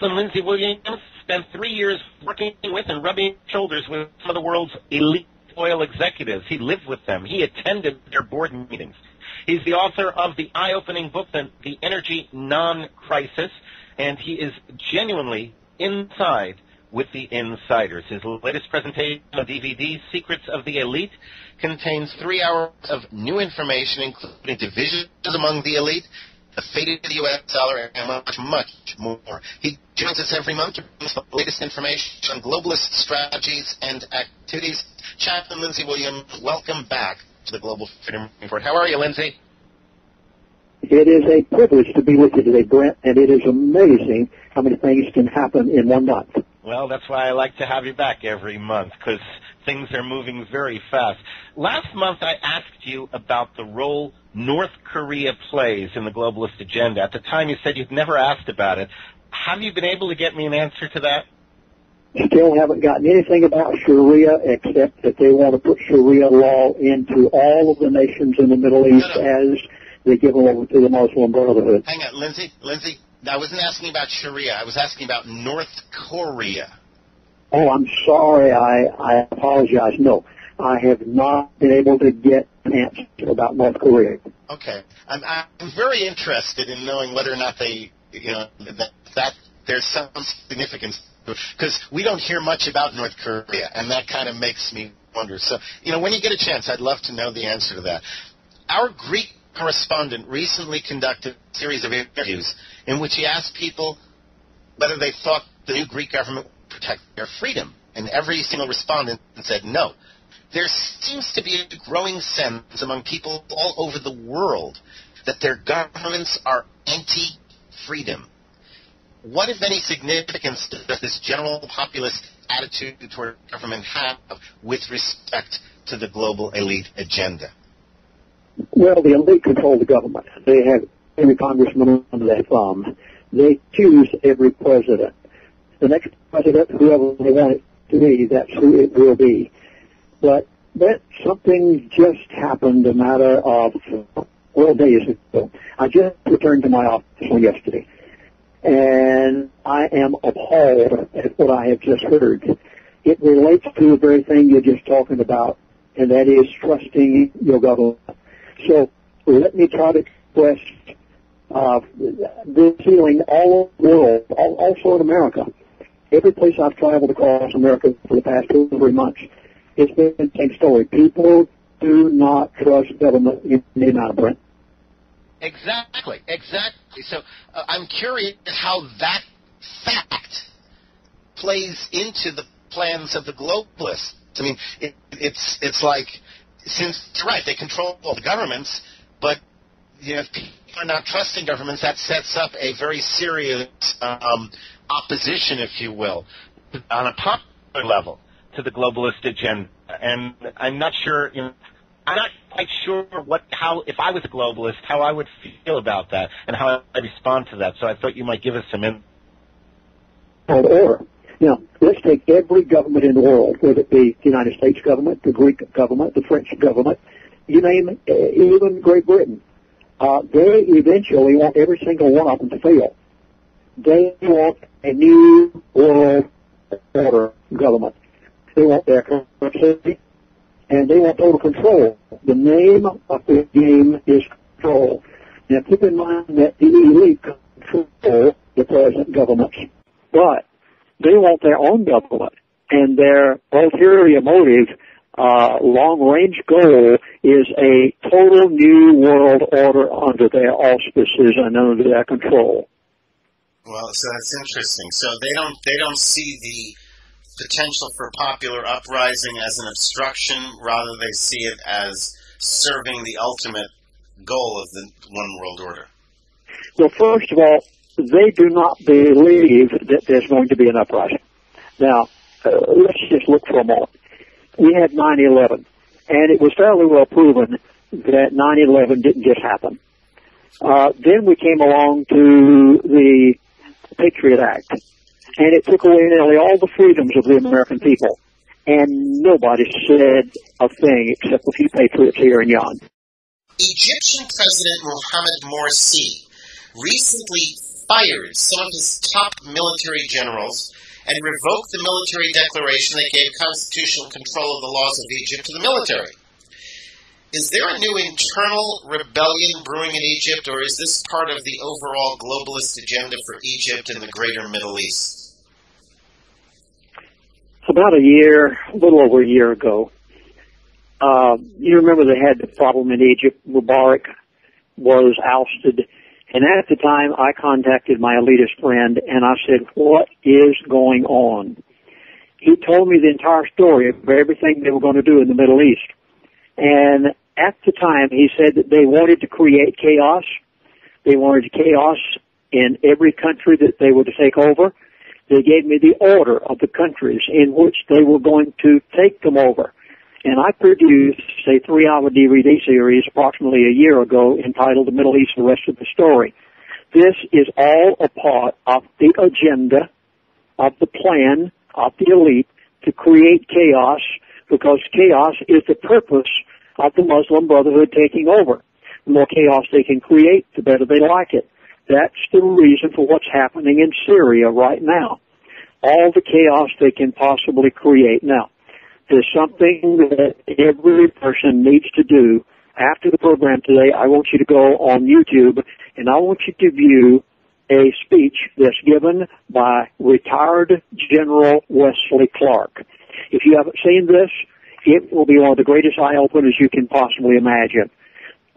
Chaplain Lindsey Williams spent 3 years working with and rubbing shoulders with some of the world's elite oil executives. He lived with them. He attended their board meetings. He's the author of the eye-opening book, The Energy Non-Crisis, and he is genuinely inside with the insiders. His latest presentation on DVD, Secrets of the Elite, contains 3 hours of new information, including divisions among the elite, the fate of the U.S. dollar, and much, much more. He joins us every month to bring us the latest information on globalist strategies and activities. Chaplain Lindsey Williams, welcome back to the Global Freedom Report. How are you, Lindsey? It is a privilege to be with you today, Brent, and it is amazing how many things can happen in 1 month. Well, that's why I like to have you back every month, because things are moving very fast. Last month I asked you about the role North Korea plays in the globalist agenda. At the time you said you'd never asked about it. Have you been able to get me an answer to that? Still haven't gotten anything about Sharia except that they want to put Sharia law into all of the nations in the Middle East as they give them over to the Muslim Brotherhood. Hang on, Lindsey, I wasn't asking about Sharia. I was asking about North Korea. Oh, I'm sorry. I apologize. No, I have not been able to get an answer about North Korea. Okay. I'm very interested in knowing whether or not they, that there's some significance, because we don't hear much about North Korea, and that kind of makes me wonder. So, when you get a chance, I'd love to know the answer to that. Our Greek correspondent recently conducted a series of interviews in which he asked people whether they thought the new Greek government would protect their freedom, and every single respondent said no. There seems to be a growing sense among people all over the world that their governments are anti-freedom. What, if any, significance does this general populist attitude toward government have with respect to the global elite agenda? Well, the elite control the government. They have every congressman under their thumb. They choose every president. The next president, whoever they want it to be, that's who it will be. But something just happened a matter of, days ago. I just returned to my office yesterday, and I am appalled at what I have just heard. It relates to the very thing you're just talking about, and that is trusting your government. So let me try to express this feeling all over the world, also in America. Every place I've traveled across America for the past 2 or 3 months, it's been the same story. People do not trust government in the amount of Brent. Exactly. So I'm curious how that fact plays into the plans of the globalists. I mean, it's like, since you're right, they control all the governments, but if people are not trusting governments, that sets up a very serious opposition, if you will, on a popular level to the globalist agenda. And I'm not sure, I'm not quite sure how, if I was a globalist, how I would feel about that and how I'd respond to that. So I thought you might give us some input. Or, let's take every government in the world, whether it be the United States government, the Greek government, the French government, you name it, even Great Britain. They eventually want every single one of them to fail. They want a new world order government. They want their currency, and they want total control. The name of the game is control. Now, keep in mind that the elite control the present governments, but they want their own government, and their ulterior motive, long-range goal, is a total new world order under their auspices and under their control. Well, so that's interesting. So they don't see the potential for popular uprising as an obstruction, rather they see it as serving the ultimate goal of the one world order. Well, first of all, they do not believe that there's going to be an uprising. Now, let's just look for a moment. We had 9/11, and it was fairly well proven that 9/11 didn't just happen. Then we came along to the Patriot Act, and it took away nearly all the freedoms of the American people, and nobody said a thing except a few patriots here and yon. Egyptian President Mohamed Morsi recently fired some of his top military generals and revoked the military declaration that gave constitutional control of the laws of Egypt to the military. Is there a new internal rebellion brewing in Egypt, or is this part of the overall globalist agenda for Egypt and the greater Middle East? About a little over a year ago, you remember they had the problem in Egypt. Mubarak was ousted. And at the time, I contacted my elitist friend, and I said, what is going on? He told me the entire story of everything they were going to do in the Middle East. And at the time, he said that they wanted to create chaos. They wanted chaos in every country that they were to take over. They gave me the order of the countries in which they were going to take them over. And I produced a 3-hour DVD series approximately a year ago entitled The Middle East, the Rest of the Story. This is all a part of the agenda, of the plan, of the elite to create chaos, because chaos is the purpose of the Muslim Brotherhood taking over. The more chaos they can create, the better they like it. That's the reason for what's happening in Syria right now. All the chaos they can possibly create. Now, there's something that every person needs to do. After the program today, I want you to go on YouTube, and I want you to view a speech that's given by retired General Wesley Clark. If you haven't seen this, it will be one of the greatest eye-openers you can possibly imagine.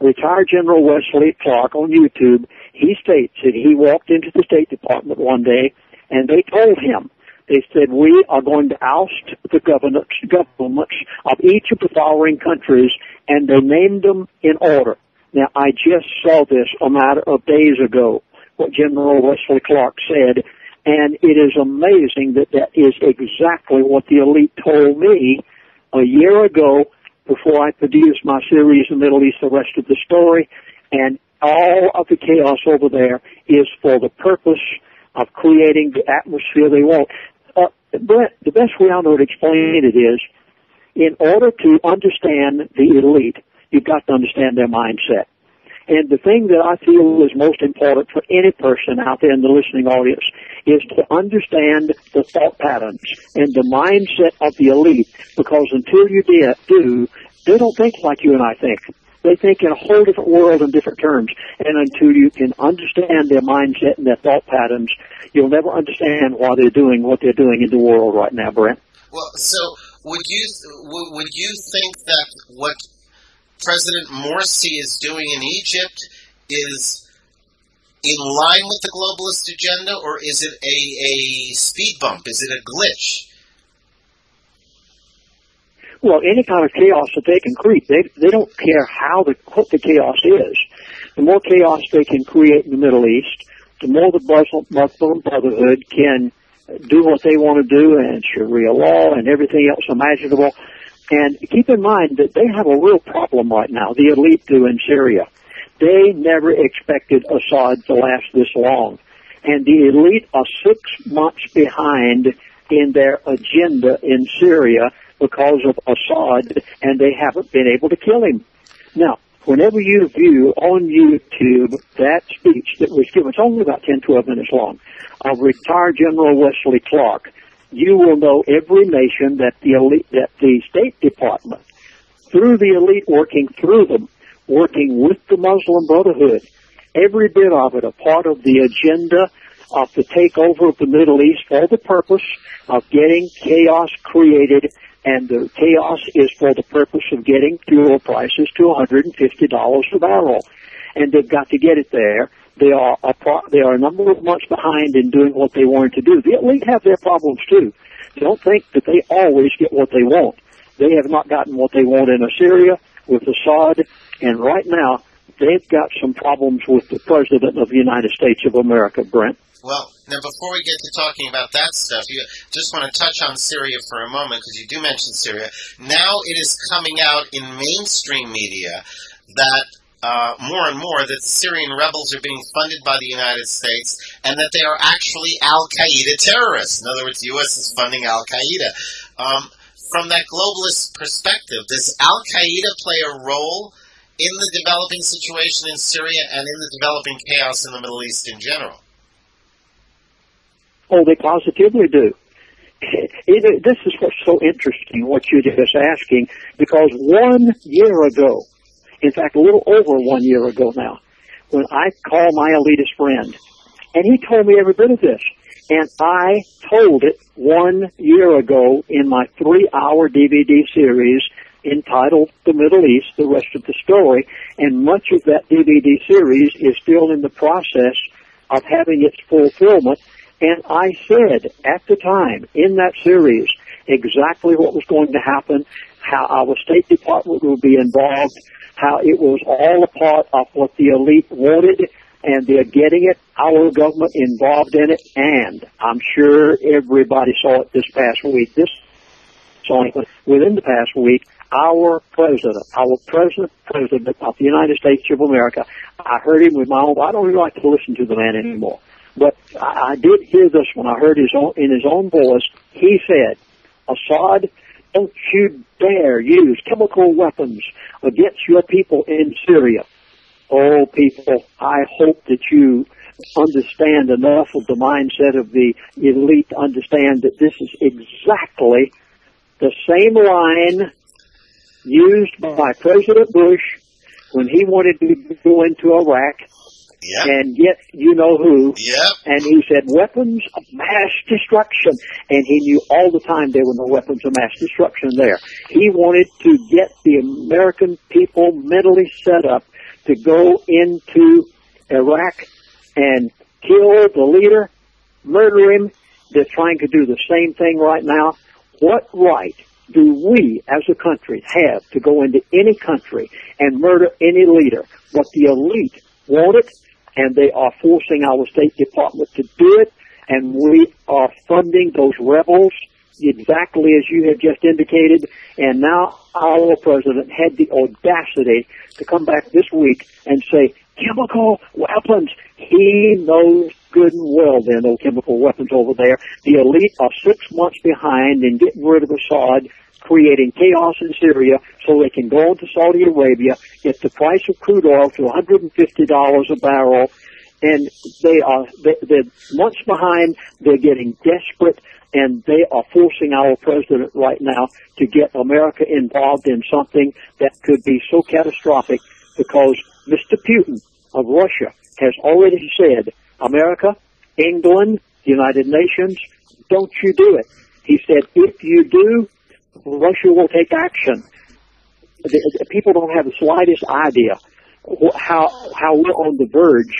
Retired General Wesley Clark on YouTube, he states that he walked into the State Department one day, and they told him, they said, we are going to oust the governments of each of the following countries, and they named them in order. Now, I just saw this a matter of days ago, what General Wesley Clark said, and it is amazing that that is exactly what the elite told me a year ago before I produced my series, The Middle East, the Rest of the Story, and all of the chaos over there is for the purpose of creating the atmosphere they want. Brett, the best way I know to explain it is, in order to understand the elite, you've got to understand their mindset. And the thing that I feel is most important for any person out there in the listening audience is to understand the thought patterns and the mindset of the elite, because until you do, they don't think like you and I think. They think in a whole different world in different terms. And until you can understand their mindset and their thought patterns, you'll never understand why they're doing what they're doing in the world right now, Brent. Well, so would you think that what President Morsi is doing in Egypt is in line with the globalist agenda, or is it a speed bump? Is it a glitch? Well, any kind of chaos that they can create, they don't care what the chaos is. The more chaos they can create in the Middle East, the more the Muslim Brotherhood can do what they want to do, and Sharia law and everything else imaginable. And keep in mind that they have a real problem right now, the elite do in Syria. They never expected Assad to last this long. And the elite are 6 months behind in their agenda in Syria because of Assad, and they haven't been able to kill him. Now, whenever you view on YouTube that speech that was given, it's only about 10, 12 minutes long, of retired General Wesley Clark, you will know every nation that the elite, that the State Department, through the elite working through them, working with the Muslim Brotherhood, every bit of it, a part of the agenda of the takeover of the Middle East for the purpose of getting chaos created, and the chaos is for the purpose of getting fuel prices to $150 a barrel. And they've got to get it there. They are a number of months behind in doing what they wanted to do. The elite have their problems too. Don't think that they always get what they want. They have not gotten what they want in Syria with Assad, and right now they've got some problems with the President of the United States of America, Brent. Well, now before we get to talking about that stuff, you just want to touch on Syria for a moment, because you do mention Syria. Now it is coming out in mainstream media that more and more that the Syrian rebels are being funded by the United States, and that they are actually Al-Qaeda terrorists. In other words, the U.S. is funding Al-Qaeda. From that globalist perspective, does Al-Qaeda play a role in the developing situation in Syria and in the developing chaos in the Middle East in general? Oh, they positively do. This is what's so interesting, what you're just asking, because 1 year ago, in fact, a little over 1 year ago now, when I called my elitist friend, and he told me every bit of this, and I told it 1 year ago in my 3-hour DVD series entitled The Middle East, the rest of the story, and much of that DVD series is still in the process of having its fulfillment. And I said at the time in that series exactly what was going to happen, how our State Department would be involved, how it was all a part of what the elite wanted, and they're getting it, our government involved in it, and I'm sure everybody saw it this past week. Within the past week, our president of the United States of America, I heard him with my own, I don't even like to listen to the man anymore, but I did hear this one. I heard in his own voice, he said, Assad, don't you dare use chemical weapons against your people in Syria. Oh, people, I hope that you understand enough of the mindset of the elite to understand that this is exactly the same line used by President Bush when he wanted to go into Iraq. Yep. And get you know who. Yep. And he said weapons of mass destruction. And he knew all the time there were no weapons of mass destruction there. He wanted to get the American people mentally set up to go into Iraq and kill the leader, murder him. They're trying to do the same thing right now. What right do we as a country have to go into any country and murder any leader? But the elite want it, and they are forcing our State Department to do it, and we are funding those rebels exactly as you have just indicated. And now our president had the audacity to come back this week and say, chemical weapons. He knows good and well there are no chemical weapons over there. The elite are 6 months behind in getting rid of Assad, creating chaos in Syria so they can go into Saudi Arabia, get the price of crude oil to $150 a barrel, and they're months behind. They're getting desperate, and they are forcing our president right now to get America involved in something that could be so catastrophic, because Mr. Putin of Russia has already said, America, England, the United Nations, don't you do it. He said, if you do, Russia will take action. People don't have the slightest idea how we're on the verge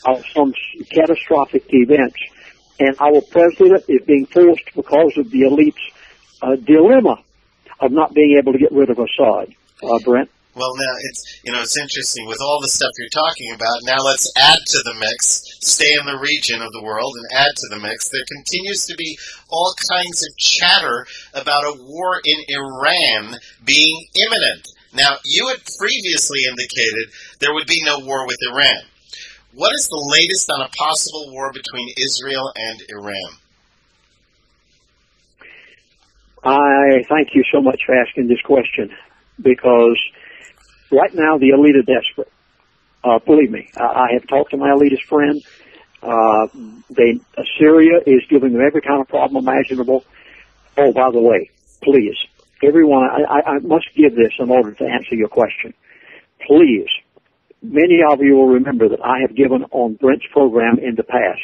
of some catastrophic events, and our president is being forced because of the elite's dilemma of not being able to get rid of Assad. Brent? Well, now, it's interesting with all the stuff you're talking about. Now let's add to the mix, stay in the region of the world and add to the mix. There continues to be all kinds of chatter about a war in Iran being imminent. Now, you had previously indicated there would be no war with Iran. What is the latest on a possible war between Israel and Iran? I thank you so much for asking this question, because right now the elite are desperate. Believe me, I have talked to my elitist friend. Syria is giving them every kind of problem imaginable. Oh, by the way, please, everyone, I must give this in order to answer your question. Please, many of you will remember that I have given on Brent's program in the past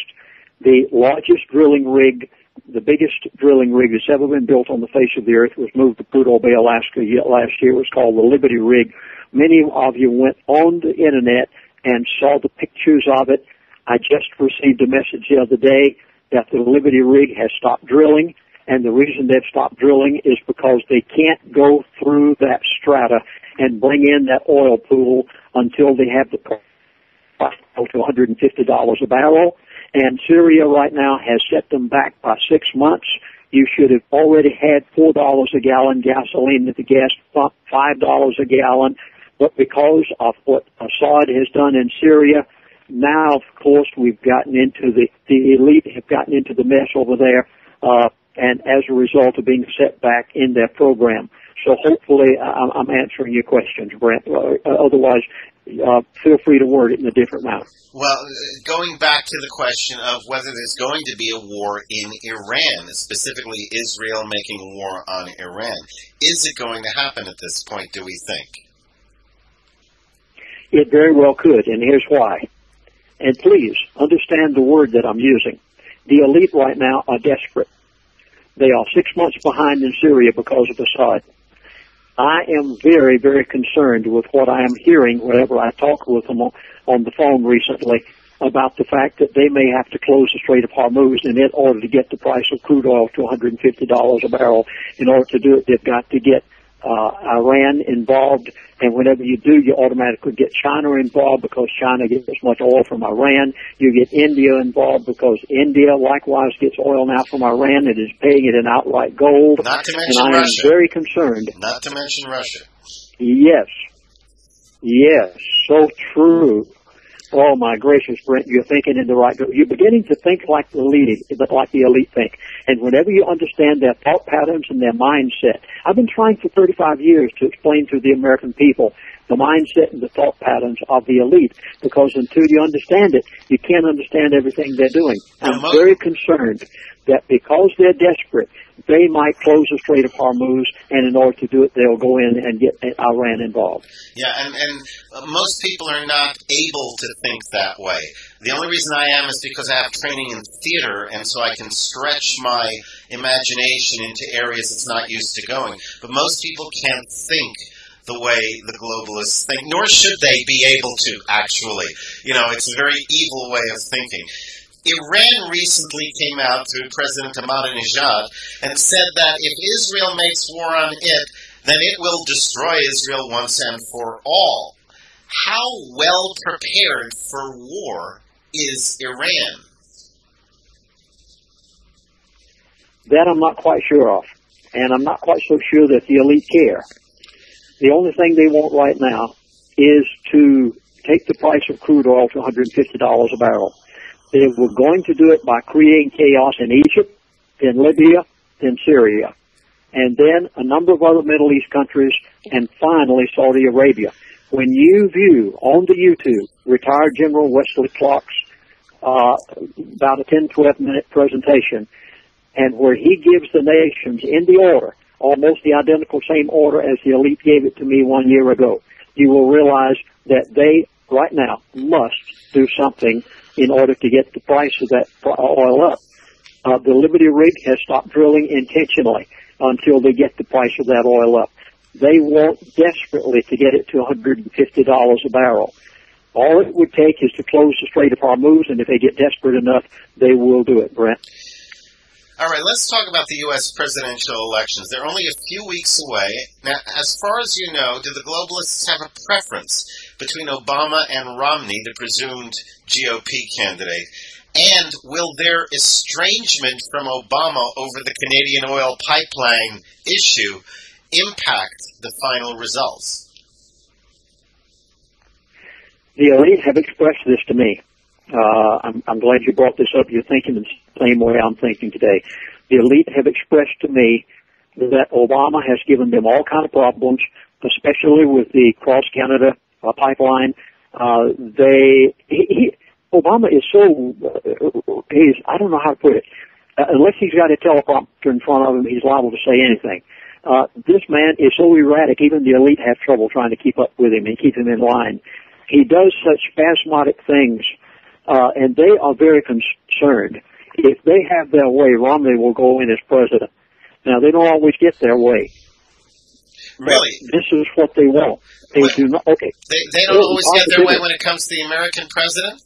the largest drilling rig, the biggest drilling rig that's ever been built on the face of the earth was moved to Prudhoe Bay, Alaska last year. It was called the Liberty Rig. Many of you went on the internet and saw the pictures of it. I just received a message the other day that the Liberty Rig has stopped drilling, and the reason they've stopped drilling is because they can't go through that strata and bring in that oil pool until they have the price to $150 a barrel. And Syria right now has set them back by 6 months. You should have already had $4 a gallon gasoline at the gas pump, $5 a gallon. But because of what Assad has done in Syria, now, of course, we've gotten into the elite have gotten into the mess over there, and as a result of being set back in their program. So hopefully I'm answering your questions, Brent. Otherwise, feel free to word it in a different manner. Well, going back to the question of whether there's going to be a war in Iran, specifically Israel making war on Iran, is it going to happen at this point, do we think? It very well could, and here's why. And please, understand the word that I'm using. The elite right now are desperate. They are 6 months behind in Syria because of Assad. I am very, very concerned with what I am hearing whenever I talk with them on the phone recently about the fact that they may have to close the Strait of Hormuz in order to get the price of crude oil to $150 a barrel. In order to do it, they've got to get Iran involved, and whenever you do, you automatically get China involved because China gets as much oil from Iran. You get India involved because India likewise gets oil now from Iran and is paying it in outright gold. Not to mention and I Russia. am very concerned. Not to mention Russia. Yes, so true. Oh my gracious, Brent, you're thinking in the right direction. You're beginning to think like the elite think. And whenever you understand their thought patterns and their mindset, I've been trying for 35 years to explain to the American people the mindset and the thought patterns of the elite, because until you understand it, you can't understand everything they're doing. I'm very concerned that because they're desperate, they might close the Strait of Hormuz, and in order to do it, they'll go in and get Iran involved. Yeah, and most people are not able to think that way. The only reason I am is because I have training in theater, and so I can stretch my imagination into areas it's not used to going. But most people can't think the way the globalists think, nor should they be able to, actually. You know, it's a very evil way of thinking. Iran recently came out through President Ahmadinejad and said that if Israel makes war on it, then it will destroy Israel once and for all. How well prepared for war is Iran? That I'm not quite sure of, and I'm not quite so sure that the elite care. The only thing they want right now is to take the price of crude oil to $150 a barrel. They were going to do it by creating chaos in Egypt, then Libya, then Syria, and then a number of other Middle East countries, and finally Saudi Arabia. When you view on the YouTube retired General Wesley Clark's about a 10, 12-minute presentation, and where he gives the nations in the order, almost the identical same order as the elite gave it to me 1 year ago, you will realize that they, right now, must do something in order to get the price of that oil up. The Liberty rig has stopped drilling intentionally until they get the price of that oil up. They want desperately to get it to $150 a barrel. All it would take is to close the Strait of Hormuz, and if they get desperate enough, they will do it, Brent. All right, let's talk about the U.S. presidential elections. They're only a few weeks away. Now, as far as you know, do the globalists have a preference between Obama and Romney, the presumed GOP candidate? And will their estrangement from Obama over the Canadian oil pipeline issue impact the final results? The elite have expressed this to me. I'm glad you brought this up. You're thinking the same way I'm thinking today. The elite have expressed to me that Obama has given them all kind of problems, especially with the cross-Canada pipeline. Obama is so, I don't know how to put it. Unless he's got a teleprompter in front of him, he's liable to say anything. This man is so erratic, even the elite have trouble trying to keep up with him and keep him in line. He does such spasmodic things, and they are very concerned. If they have their way, Romney will go in as president. Now, they don't always get their way. Really? This is what they want. They do not. Okay. They don't always get their way when it comes to the American president?